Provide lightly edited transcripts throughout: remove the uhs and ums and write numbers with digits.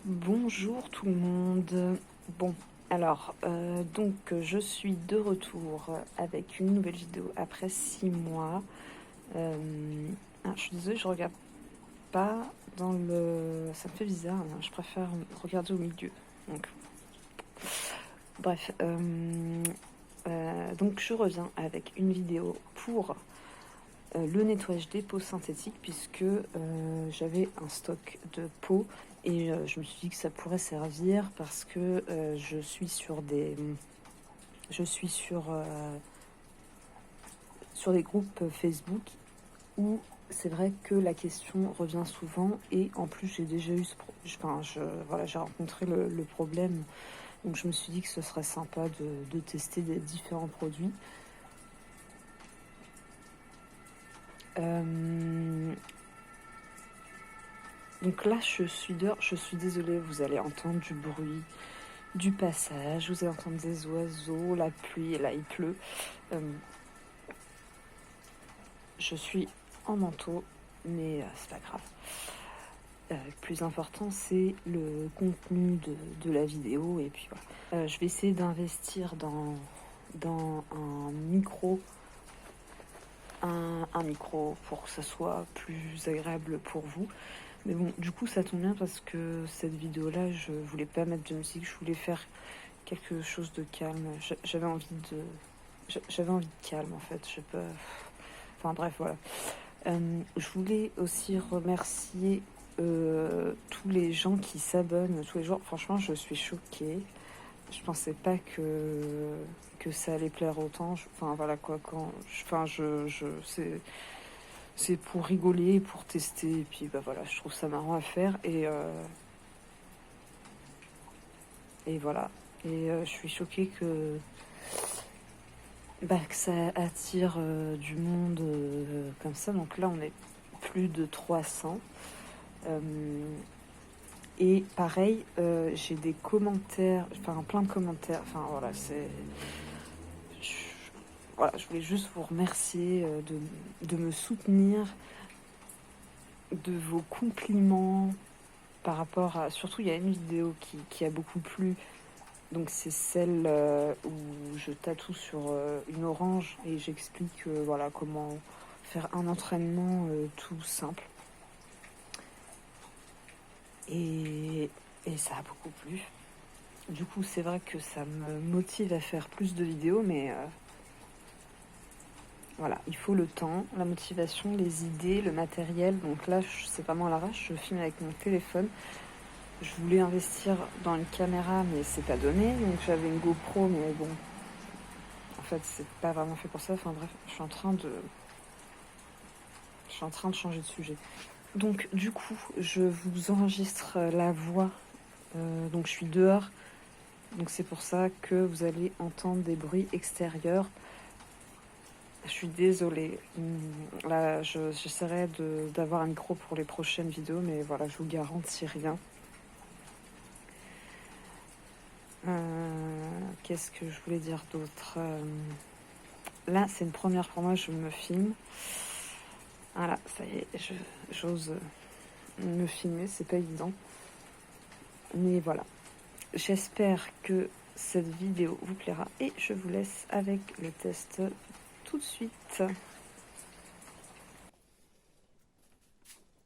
Bonjour tout le monde. Bon, alors, donc je suis de retour avec une nouvelle vidéo après 6 mois. Je suis désolée, je regarde pas dans le... Ça me fait bizarre, hein, je préfère regarder au milieu. Donc, bref, donc je reviens avec une vidéo pour le nettoyage des peaux synthétiques puisque j'avais un stock de peaux et je me suis dit que ça pourrait servir parce que je suis sur des groupes Facebook où c'est vrai que la question revient souvent et en plus j'ai déjà eu j'ai rencontré le problème, donc je me suis dit que ce serait sympa de tester des différents produits. Donc là, je suis dehors, je suis désolée, vous allez entendre du bruit, du passage, vous allez entendre des oiseaux, la pluie, et là il pleut. Je suis en manteau, mais c'est pas grave. Le plus important, c'est le contenu de la vidéo, et puis voilà. Je vais essayer d'investir dans un micro pour que ça soit plus agréable pour vous. Mais bon, du coup, ça tombe bien parce que cette vidéo-là, je voulais pas mettre de musique, je voulais faire quelque chose de calme. J'avais envie de calme, en fait. Enfin bref, voilà. Je voulais aussi remercier tous les gens qui s'abonnent tous les jours. Franchement, je suis choquée. Je pensais pas que ça allait plaire autant. Enfin voilà quoi, c'est pour rigoler, pour tester, et puis bah voilà, je trouve ça marrant à faire et voilà. Et je suis choquée que ça attire du monde comme ça. Donc là, on est plus de 300. Et pareil, j'ai des commentaires, enfin plein de commentaires. Enfin voilà, je voulais juste vous remercier de me soutenir, de vos compliments par rapport à... Surtout, il y a une vidéo qui a beaucoup plu. Donc c'est celle où je tatoue sur une orange et j'explique voilà, comment faire un entraînement tout simple. Et ça a beaucoup plu. Du coup, c'est vrai que ça me motive à faire plus de vidéos, mais voilà, il faut le temps, la motivation, les idées, le matériel. Donc là, c'est vraiment à l'arrache, je filme avec mon téléphone. Je voulais investir dans une caméra, mais c'est pas donné. Donc j'avais une GoPro, mais bon, en fait, c'est pas vraiment fait pour ça. Enfin bref, je suis en train de changer de sujet. Donc du coup, je vous enregistre la voix. Donc je suis dehors. Donc c'est pour ça que vous allez entendre des bruits extérieurs. Je suis désolée. Là, j'essaierai d'avoir un micro pour les prochaines vidéos, mais voilà, je vous garantis rien. Qu'est-ce que je voulais dire d'autre Là, c'est une première pour moi, je me filme. Voilà, ça y est, j'ose me filmer, c'est pas évident. Mais voilà, j'espère que cette vidéo vous plaira et je vous laisse avec le test tout de suite.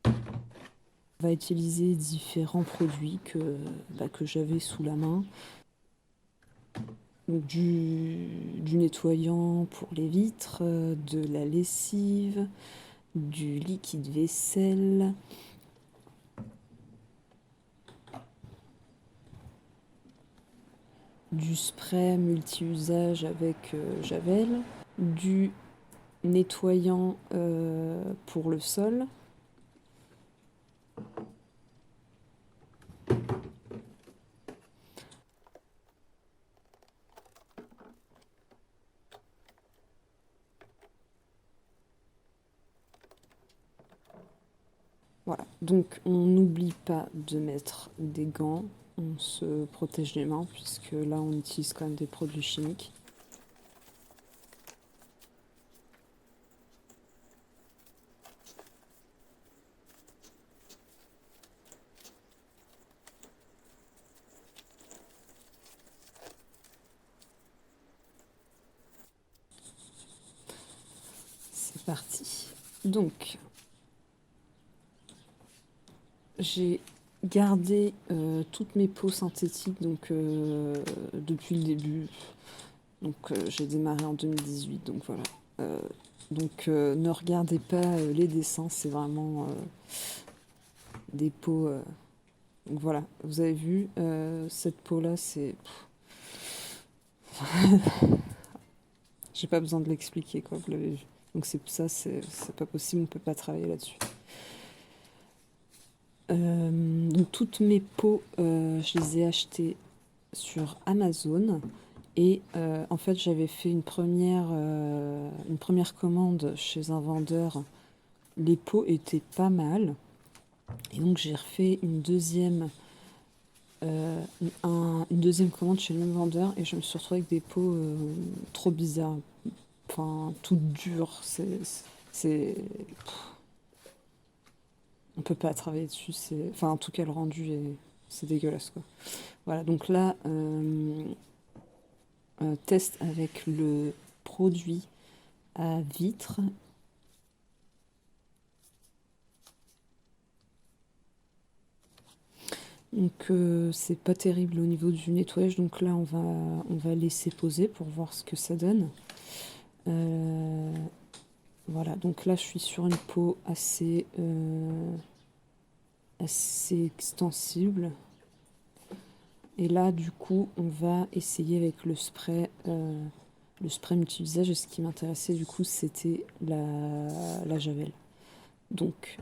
On va utiliser différents produits que j'avais sous la main. Donc du nettoyant pour les vitres, de la lessive, du liquide vaisselle, du spray multi-usage avec Javel, du nettoyant pour le sol, voilà. Donc on n'oublie pas de mettre des gants, on se protège les mains puisque là on utilise quand même des produits chimiques. parti. Donc, j'ai gardé toutes mes peaux synthétiques donc, depuis le début. Donc, j'ai démarré en 2018, donc voilà. Donc, ne regardez pas les dessins, c'est vraiment des peaux. Donc voilà, vous avez vu, cette peau-là, c'est. J'ai pas besoin de l'expliquer, quoi, vous l'avez vu. Donc c'est ça, c'est pas possible, on peut pas travailler là-dessus. Donc toutes mes peaux, je les ai achetées sur Amazon. Et en fait, j'avais fait une première commande chez un vendeur. Les peaux étaient pas mal. Et donc j'ai refait une deuxième commande chez le même vendeur. Et je me suis retrouvée avec des peaux trop bizarres. Enfin, toutes dures. C'est... On peut pas travailler dessus. Enfin, en tout cas, le rendu, c'est dégueulasse, quoi. Voilà, donc là, test avec le produit à vitre. Donc c'est pas terrible au niveau du nettoyage. Donc là, on va laisser poser pour voir ce que ça donne. Voilà, donc là, je suis sur une peau assez extensible. Et là, du coup, on va essayer avec le spray multi-visage. Et ce qui m'intéressait, du coup, c'était la javel. Donc,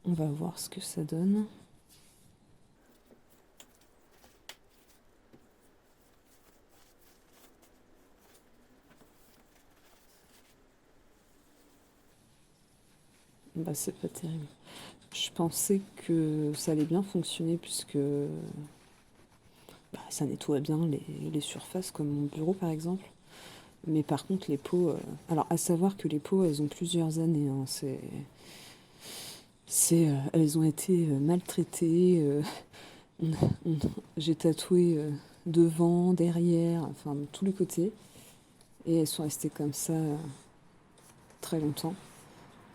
on va voir ce que ça donne. Bah, c'est pas terrible. Je pensais que ça allait bien fonctionner puisque ça nettoie bien les surfaces, comme mon bureau par exemple. Mais par contre, les peaux. Alors, à savoir que les peaux, elles ont plusieurs années. Hein. Elles ont été maltraitées. J'ai tatoué devant, derrière, enfin, de tous les côtés. Et elles sont restées comme ça très longtemps.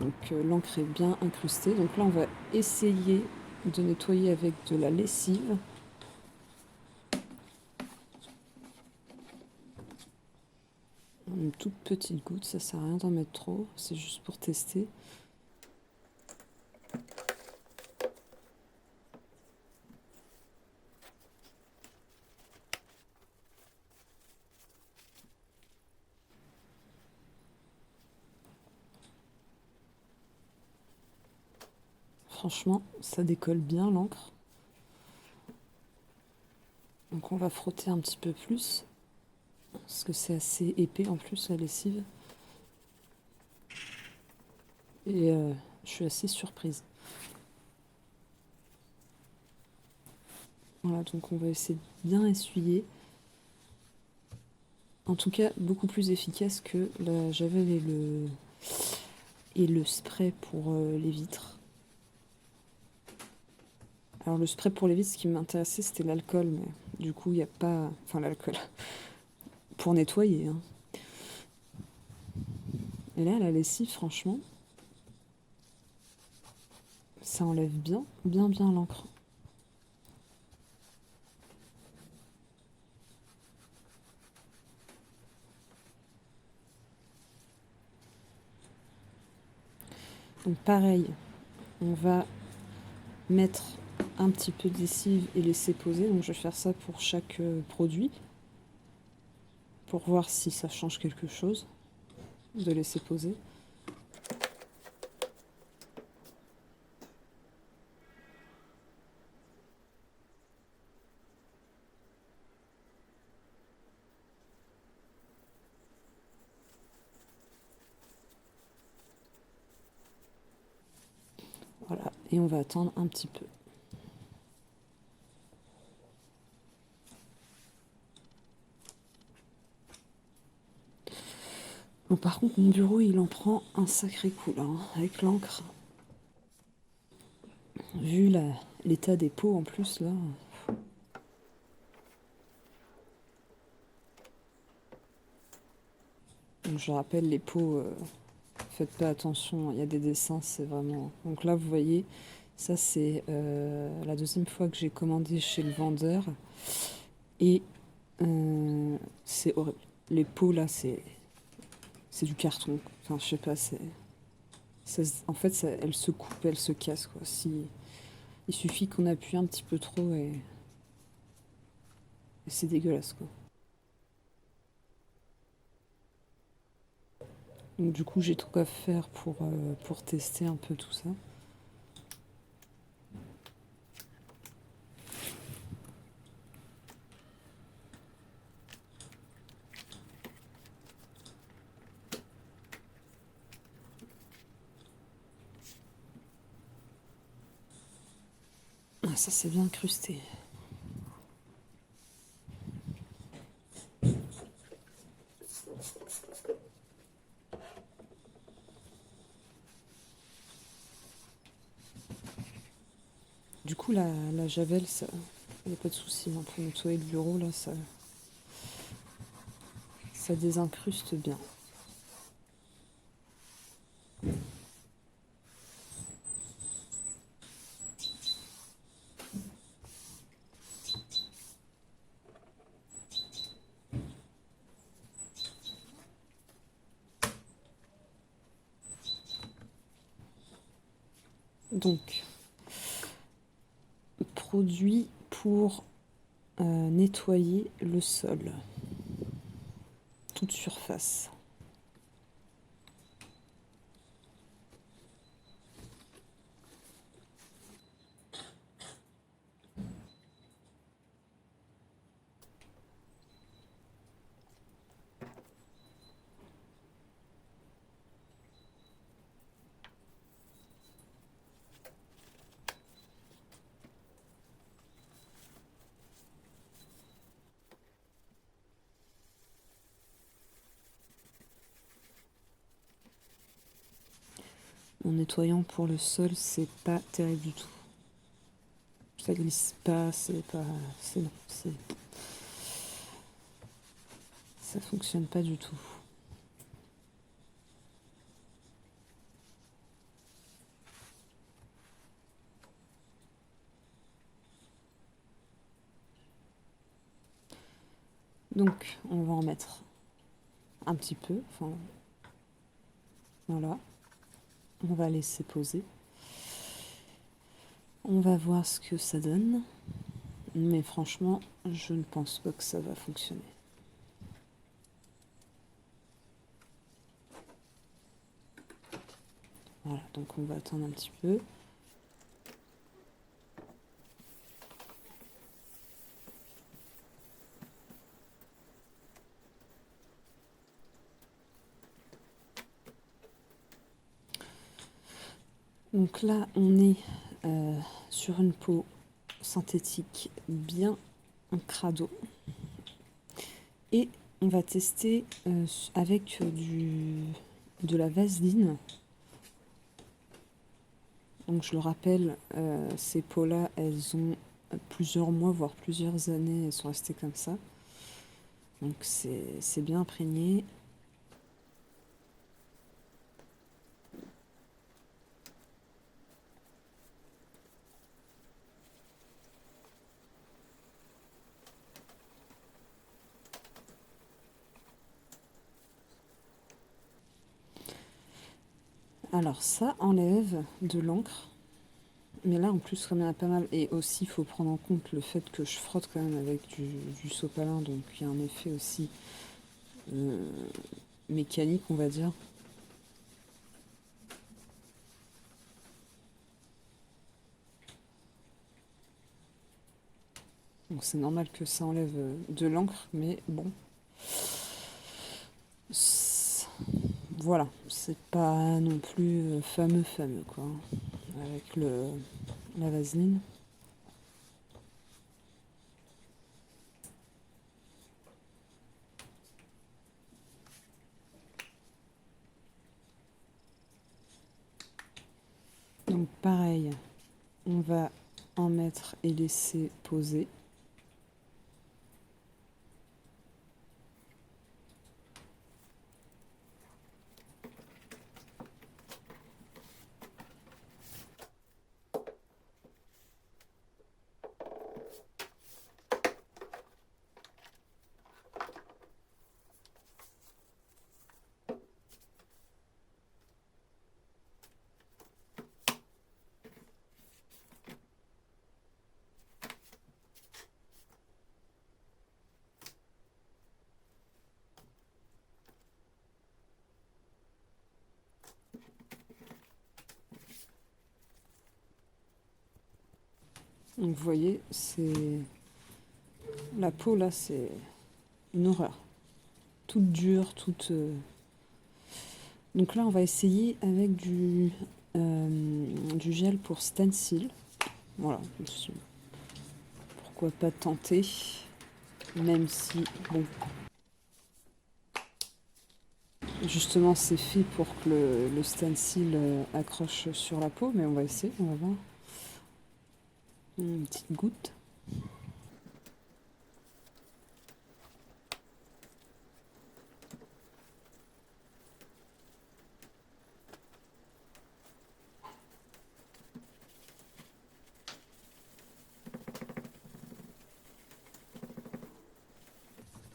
Donc, l'encre est bien incrustée. Donc là, on va essayer de nettoyer avec de la lessive. Une toute petite goutte, ça sert à rien d'en mettre trop, c'est juste pour tester. Franchement, ça décolle bien l'encre. Donc on va frotter un petit peu plus, parce que c'est assez épais en plus la lessive. Et je suis assez surprise. Voilà, donc on va essayer de bien essuyer. En tout cas, beaucoup plus efficace que la javel et le spray pour les vitres. Alors le spray pour les vitres, ce qui m'intéressait, c'était l'alcool, mais du coup, il n'y a pas... Enfin, l'alcool. Pour nettoyer. Hein. Et là, la lessive, franchement, ça enlève bien l'encre. Donc pareil, on va mettre un petit peu de lessive et laisser poser. Donc je vais faire ça pour chaque produit, pour voir si ça change quelque chose, de laisser poser. Voilà, et on va attendre un petit peu. Bon, par contre, mon bureau, il en prend un sacré coup là, hein, avec l'encre. Vu l'état des pots en plus là. Donc je rappelle les pots faites pas attention, il y a des dessins, c'est vraiment... Donc là, vous voyez, ça c'est la deuxième fois que j'ai commandé chez le vendeur. Et c'est horrible. Les pots là, c'est du carton. Enfin, je sais pas, en fait, elle se coupe, elle se casse, quoi. Il suffit qu'on appuie un petit peu trop et c'est dégueulasse, quoi. Donc du coup, j'ai tout à faire pour tester un peu tout ça. Ah, ça, c'est bien incrusté. Du coup, la javel, ça, il n'y a pas de souci. Hein, pour nettoyer le bureau, là, ça désincruste bien. Donc, produit pour nettoyer le sol. Toute surface. En nettoyant pour le sol, c'est pas terrible du tout. Ça glisse pas, c'est pas... non, ça fonctionne pas du tout. Donc, on va en mettre un petit peu. Enfin, voilà. On va laisser poser. On va voir ce que ça donne. Mais franchement, je ne pense pas que ça va fonctionner. Voilà, donc on va attendre un petit peu. Donc là, on est sur une peau synthétique bien crado. Et on va tester avec de la vaseline. Donc je le rappelle, ces peaux-là, elles ont plusieurs mois, voire plusieurs années, elles sont restées comme ça. Donc c'est bien imprégné. Alors ça enlève de l'encre. Mais là, en plus, comme il y en a pas mal, et aussi, il faut prendre en compte le fait que je frotte quand même avec du sopalin, donc il y a un effet aussi mécanique, on va dire. Donc c'est normal que ça enlève de l'encre, mais bon. Voilà, c'est pas non plus fameux, quoi, avec la vaseline. Donc pareil, on va en mettre et laisser poser. Donc vous voyez, c'est... La peau là, c'est une horreur. Toute dure, toute... Donc là, on va essayer avec du gel pour stencil. Voilà. Pourquoi pas tenter, même si, bon, justement, c'est fait pour que le stencil accroche sur la peau, mais on va essayer, on va voir. Une petite goutte.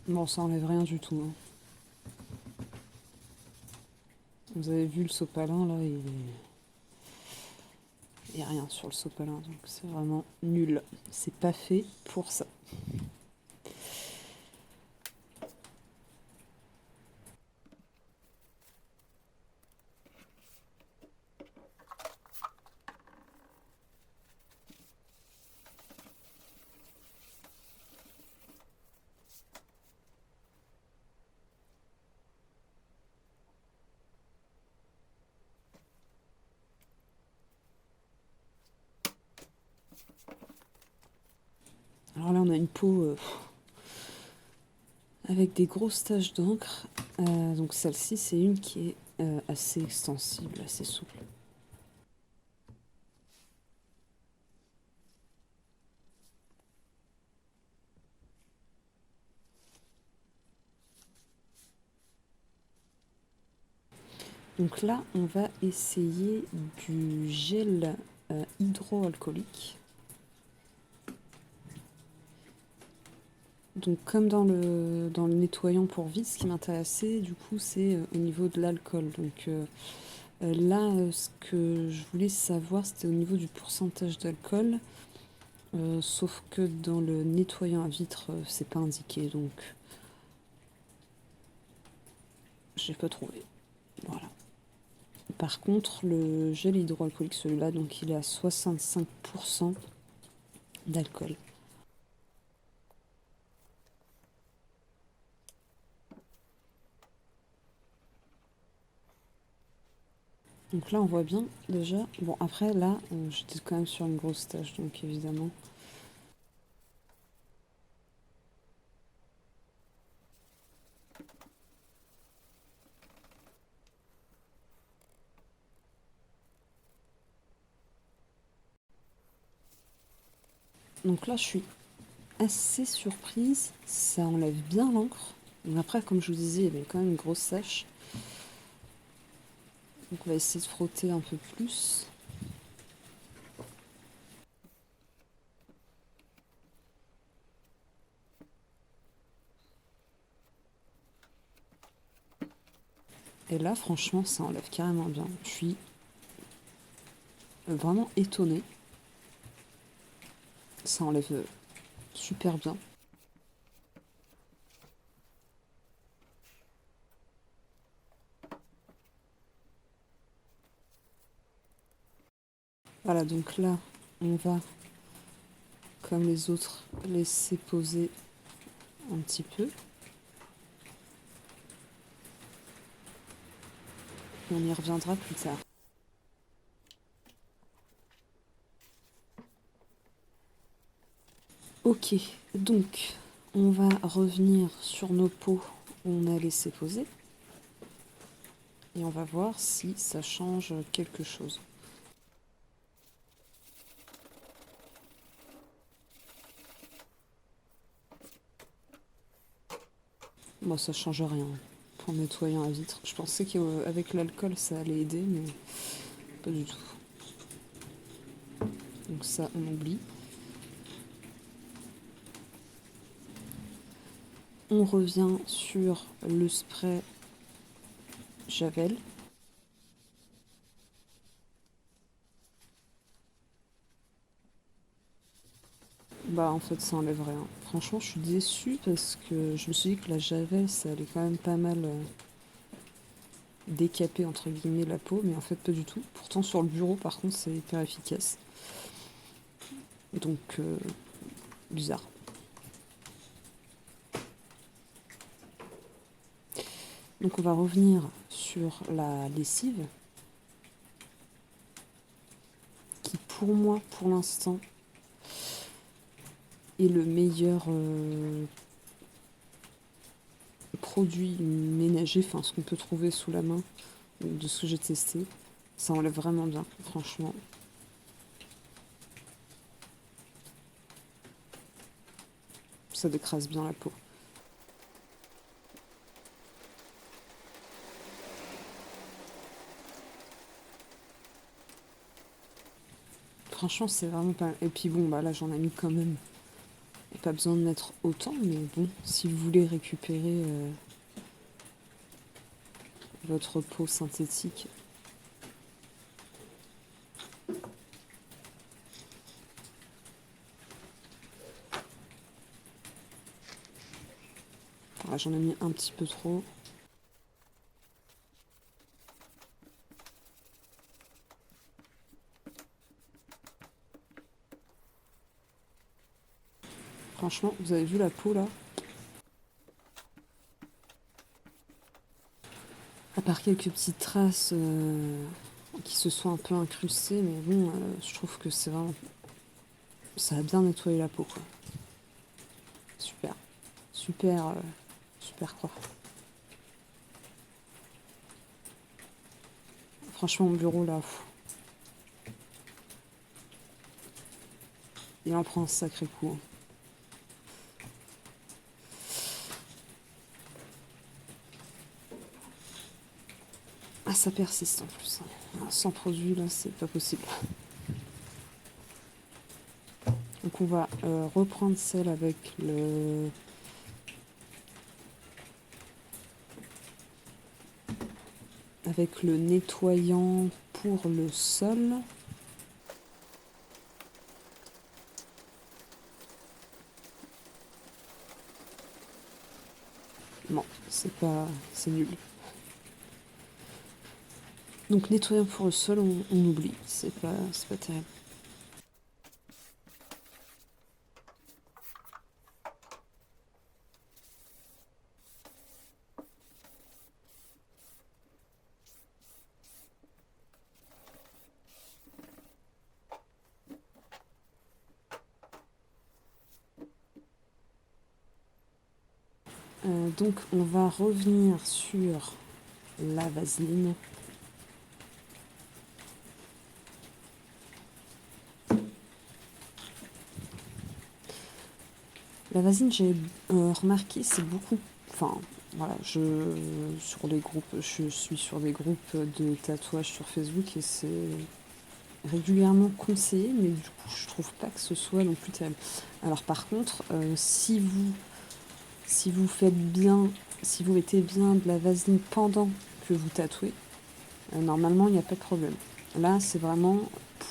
Bon, ça enlève rien du tout. Hein. Vous avez vu le sopalin, là, il n'y a rien sur le sopalin, donc c'est vraiment nul. C'est pas fait pour ça. Alors là, on a une peau avec des grosses taches d'encre. Donc celle-ci, c'est une qui est assez extensible, assez souple. Donc là, on va essayer du gel hydroalcoolique. Donc comme dans le nettoyant pour vis, ce qui m'intéressait du coup c'est au niveau de l'alcool. Donc là ce que je voulais savoir c'était au niveau du pourcentage d'alcool. Sauf que dans le nettoyant à vitre c'est pas indiqué donc j'ai pas trouvé. Voilà. Par contre le gel hydroalcoolique celui-là donc il est à 65% d'alcool. Donc là, on voit bien déjà. Bon, après, là, j'étais quand même sur une grosse tâche, donc évidemment. Donc là, je suis assez surprise. Ça enlève bien l'encre. Mais après, comme je vous disais, il y avait quand même une grosse tache. Donc on va essayer de frotter un peu plus. Et là, franchement, ça enlève carrément bien. Je suis vraiment étonnée. Ça enlève super bien. Voilà, donc là, on va, comme les autres, laisser poser un petit peu. On y reviendra plus tard. Ok, donc on va revenir sur nos pots où on a laissé poser et on va voir si ça change quelque chose. Bon, ça change rien en nettoyant la vitre. Je pensais qu'avec l'alcool ça allait aider, mais pas du tout. Donc ça, on oublie. On revient sur le spray Javel. Bah en fait ça enlève rien. Franchement je suis déçue parce que je me suis dit que la Javel ça allait quand même pas mal décaper entre guillemets la peau, mais en fait pas du tout. Pourtant sur le bureau par contre c'est hyper efficace. Donc, bizarre. Donc on va revenir sur la lessive, qui pour moi, pour l'instant, est le meilleur produit ménager, enfin ce qu'on peut trouver sous la main de ce que j'ai testé. Ça enlève vraiment bien, franchement. Ça décrase bien la peau. Franchement, c'est vraiment pas... Et puis bon, bah là, j'en ai mis quand même. Et pas besoin de mettre autant, mais bon, si vous voulez récupérer votre peau synthétique, voilà, j'en ai mis un petit peu trop. Franchement, vous avez vu la peau là? À part quelques petites traces qui se sont un peu incrustées, mais bon, je trouve que c'est vraiment... Ça a bien nettoyé la peau, quoi. Super. Super, super quoi. Franchement, mon bureau là, il en prend un sacré coup. Hein. Ah, ça persiste en plus. Hein. Sans produit, là, c'est pas possible. Donc on va reprendre celle avec le nettoyant pour le sol. Non, c'est pas... c'est nul. Donc nettoyant pour le sol, on oublie. C'est pas terrible. Donc on va revenir sur la vaseline. La vaseline, j'ai remarqué, c'est beaucoup... Enfin, voilà, sur les groupes, je suis sur des groupes de tatouage sur Facebook et c'est régulièrement conseillé, mais du coup, je trouve pas que ce soit non plus terrible. Alors par contre, si vous faites bien, si vous mettez bien de la vaseline pendant que vous tatouez, normalement, il n'y a pas de problème. Là, c'est vraiment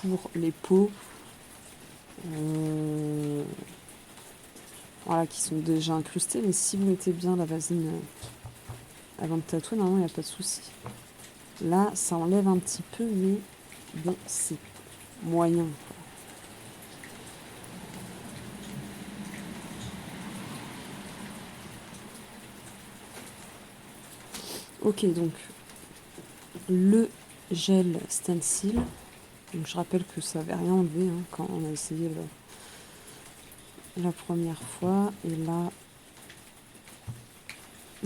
pour les peaux voilà, qui sont déjà incrustées, mais si vous mettez bien la vaseline avant de tatouer, normalement, il n'y a pas de souci. Là, ça enlève un petit peu, mais bon, c'est moyen. Ok, donc le gel stencil. Donc, je rappelle que ça n'avait rien enlevé hein, quand on a essayé la première fois. Et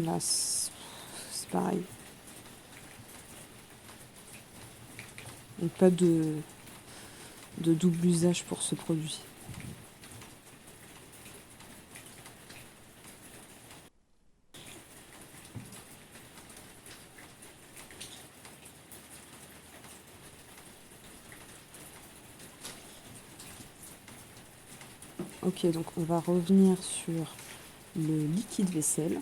là c'est pareil. Donc pas de double usage pour ce produit. Ok, donc on va revenir sur le liquide vaisselle.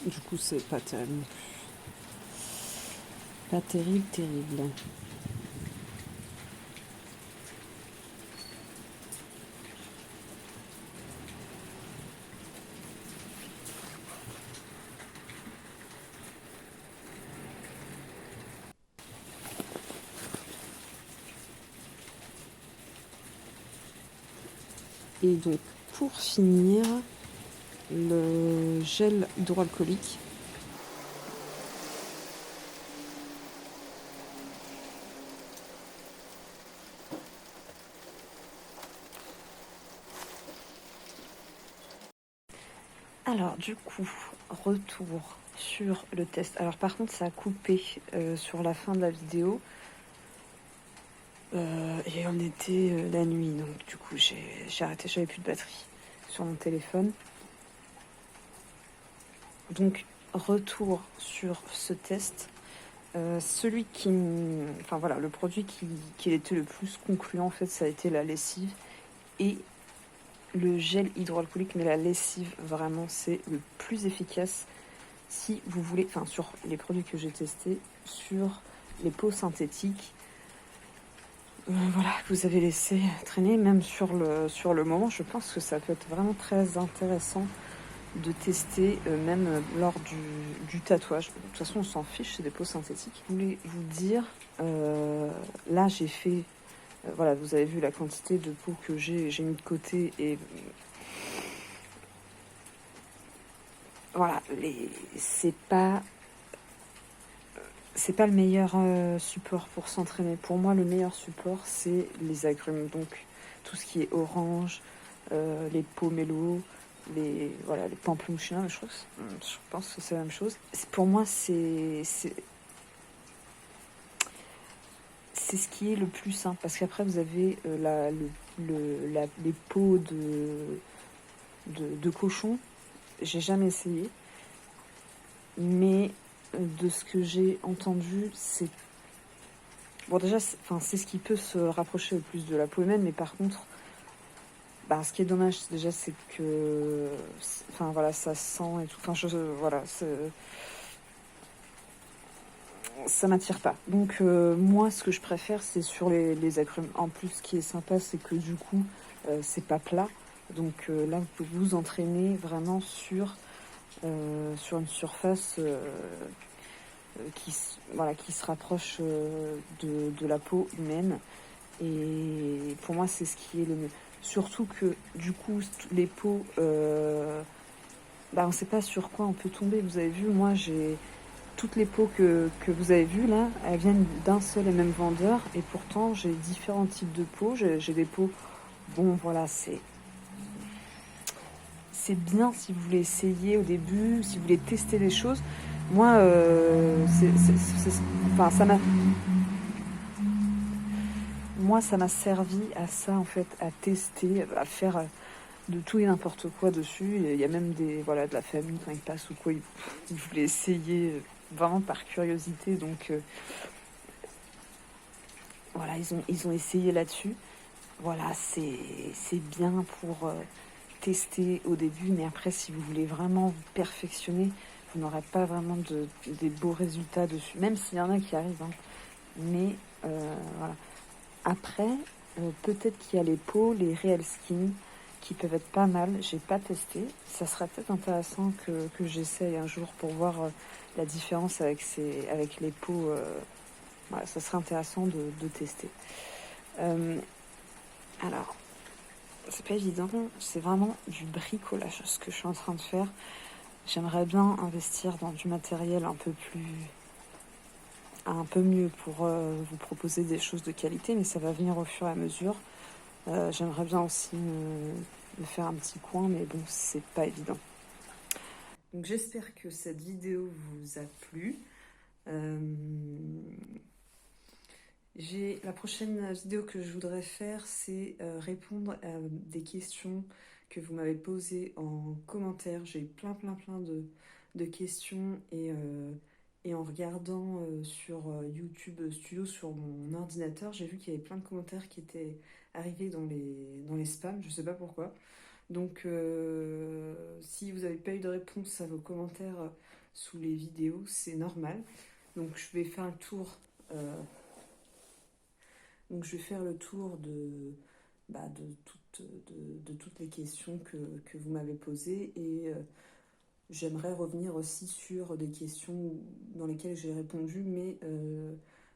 Du coup, c'est pas terrible. Pas terrible, terrible. Et donc, pour finir, le gel hydroalcoolique. Alors, du coup, retour sur le test. Alors, par contre, ça a coupé sur la fin de la vidéo. Et on était la nuit, donc du coup, j'ai arrêté, j'avais plus de batterie sur mon téléphone. Donc, retour sur ce test. Celui qui... Enfin, voilà, le produit qui était le plus concluant, en fait, ça a été la lessive et le gel hydroalcoolique. Mais la lessive, vraiment, c'est le plus efficace si vous voulez... Enfin, sur les produits que j'ai testés, sur les peaux synthétiques, voilà, que vous avez laissé traîner, même sur le moment, je pense que ça peut être vraiment très intéressant de tester, même lors du tatouage. De toute façon, on s'en fiche, c'est des peaux synthétiques. Je voulais vous dire, là j'ai fait, voilà, vous avez vu la quantité de peau que j'ai mis de côté et voilà, c'est pas le meilleur support pour s'entraîner. Pour moi, le meilleur support, c'est les agrumes. Donc, tout ce qui est orange, les pomelos, les pamplemousses. Je pense que c'est la même chose. Pour moi, c'est ce qui est le plus simple. Parce qu'après, vous avez les peaux de cochon. J'ai jamais essayé. Mais de ce que j'ai entendu, c'est... Bon, déjà, c'est ce qui peut se rapprocher le plus de la peau humaine, mais par contre, ce qui est dommage, déjà, c'est que... Enfin, voilà, ça sent et tout. Enfin, voilà, ça m'attire pas. Donc, moi, ce que je préfère, c'est sur les agrumes. En plus, ce qui est sympa, c'est que du coup, c'est pas plat. Donc là, vous pouvez vous entraîner vraiment sur une surface qui se rapproche de la peau humaine. Et pour moi, c'est ce qui est le mieux. Surtout que, du coup, les peaux, on ne sait pas sur quoi on peut tomber. Vous avez vu, moi, j'ai toutes les peaux que vous avez vues là, elles viennent d'un seul et même vendeur. Et pourtant, j'ai différents types de peaux. J'ai des peaux, bon, voilà, c'est bien si vous voulez essayer au début, si vous voulez tester des choses. Moi, enfin, ça m'a servi à ça, en fait, à tester, à faire de tout et n'importe quoi dessus. Il y a même de la famille, quand ils passent ou quoi, ils voulaient essayer vraiment par curiosité. Donc, voilà, ils ont essayé là-dessus. Voilà, c'est bien pour tester au début, mais après, si vous voulez vraiment vous perfectionner, vous n'aurez pas vraiment des beaux résultats dessus, même s'il y en a qui arrivent. Hein. Mais voilà. Après, peut-être qu'il y a les peaux, les Real Skin, qui peuvent être pas mal. J'ai pas testé. Ça serait peut-être intéressant que j'essaye un jour pour voir la différence avec les peaux. Voilà, ça serait intéressant de tester. Alors, c'est pas évident. C'est vraiment du bricolage ce que je suis en train de faire. J'aimerais bien investir dans du matériel un peu mieux pour vous proposer des choses de qualité, mais ça va venir au fur et à mesure. J'aimerais bien aussi me faire un petit coin, mais bon, c'est pas évident. Donc j'espère que cette vidéo vous a plu. La prochaine vidéo que je voudrais faire, c'est répondre à des questions que vous m'avez posées en commentaire. J'ai eu plein de questions et en regardant sur YouTube Studio sur mon ordinateur, j'ai vu qu'il y avait plein de commentaires qui étaient arrivés dans les spams, je sais pas pourquoi. Donc si vous n'avez pas eu de réponse à vos commentaires sous les vidéos, c'est normal. Donc je vais faire un tour. Donc je vais faire le tour de toutes les questions que vous m'avez posées et j'aimerais revenir aussi sur des questions dans lesquelles j'ai répondu, mais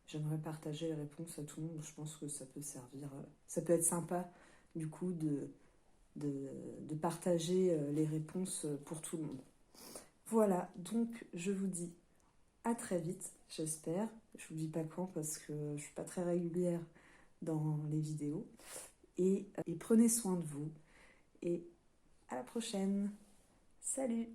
j'aimerais partager les réponses à tout le monde. Je pense que ça peut servir, ça peut être sympa du coup de partager les réponses pour tout le monde. Voilà, donc je vous dis à très vite, j'espère. Je vous dis pas quand parce que je suis pas très régulière dans les vidéos. Et prenez soin de vous. Et à la prochaine. Salut!